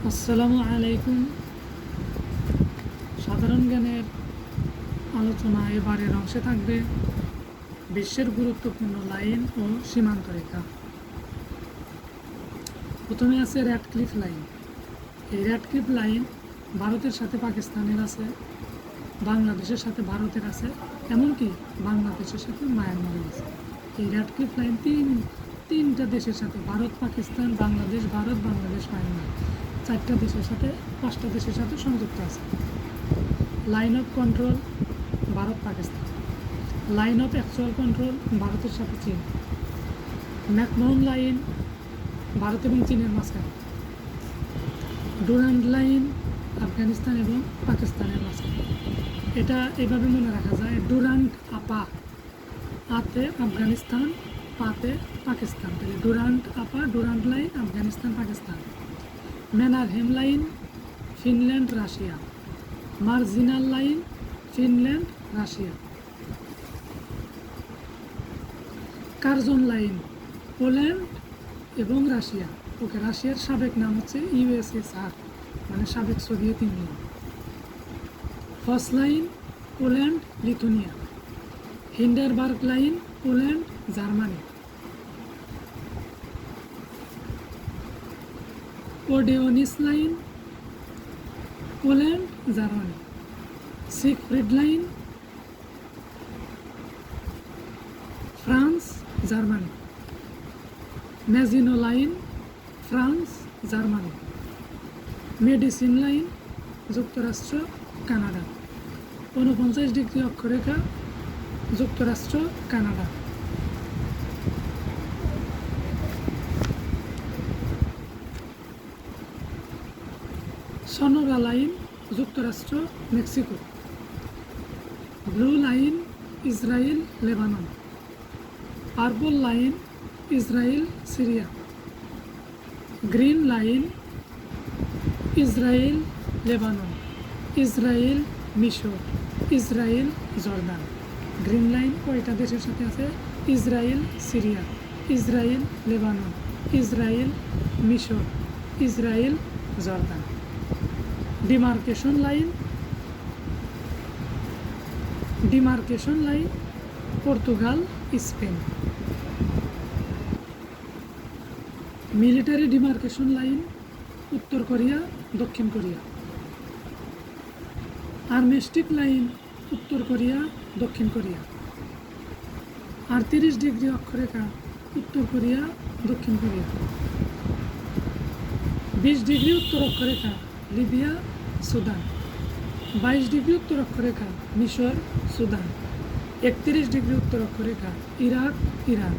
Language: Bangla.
আসসালামু আলাইকুম। সাধারণ জ্ঞানের আলোচনা এবারের অংশে থাকবে বিশ্বের গুরুত্বপূর্ণ লাইন ও সীমান্ত রেখা। প্রথমে আছে র্যাডক্লিফ লাইন। এই র্যাডক্লিফ লাইন ভারতের সাথে পাকিস্তানের আছে, বাংলাদেশের সাথে ভারতের আছে, এমনকি বাংলাদেশের সাথে মায়ানমারের আছে। এই র্যাডক্লিফ লাইন তিনটা দেশের সাথে, ভারত, পাকিস্তান, বাংলাদেশ, ভারত, বাংলাদেশ, মায়ানমার, 4টা দেশের সাথে 5টা দেশের সাথে সংযুক্ত আছে। Line of control Bharat Pakistan, line of actual control ভারতের সাথে চীন, ম্যাকমোহন লাইন ভারত এবং চীনের মাঝখানে, ডুরান্ড লাইন আফগানিস্তান এবং পাকিস্তানের মাঝখানে। এটা এভাবে মনে রাখা যায়, ডুরান্ড আপা, আতে আফগানিস্তান, পাতে পাকিস্তান, তাহলে ডুরান্ড আপা, Durand line Afghanistan Pakistan. Mannerheim line Finland Russia, marginal line Finland Russia. Curzon line Poland এবং রাশিয়া। ওকে, রাশিয়ার সাবেক নাম হচ্ছে ইউএসএসআর, মানে সাবেক Soviet Union. Foch line Poland Lithuania. Hindenburg line Poland Germany. Oder Neisse line Poland Germany. Siegfried line France Germany. Maginot line France Germany. Medicine line যুক্তরাষ্ট্র কানাডা। 49 ডিগ্রি অক্ষরেখা যুক্তরাষ্ট্র কানাডা। সনোরা লাইন যুক্তরাষ্ট্র Mexico. Blue line Israel Lebanon. Purple line Israel Syria. Green line Israel Lebanon, Israel মিশর, ইসরায়েল জর্দান। গ্রিন লাইন কয়টা দেশের সাথে আছে? Israel Syria, Israel Lebanon, Israel মিশর, Israel Jordan. Demarcation line Portugal Spain. Military demarcation line উত্তর কোরিয়া দক্ষিণ কোরিয়া। আর্মিস্টিক লাইন উত্তর কোরিয়া দক্ষিণ কোরিয়া। 38 ডিগ্রি অক্ষরেখা উত্তর কোরিয়া দক্ষিণ কোরিয়া। 20 ডিগ্রি উত্তর অক্ষরেখা লিবিয়া সুদান। 22 ডিগ্রি উত্তর অক্ষরেখা মিশর সুদান। 31 ডিগ্রি উত্তর অক্ষরেখা ইরাক ইরান।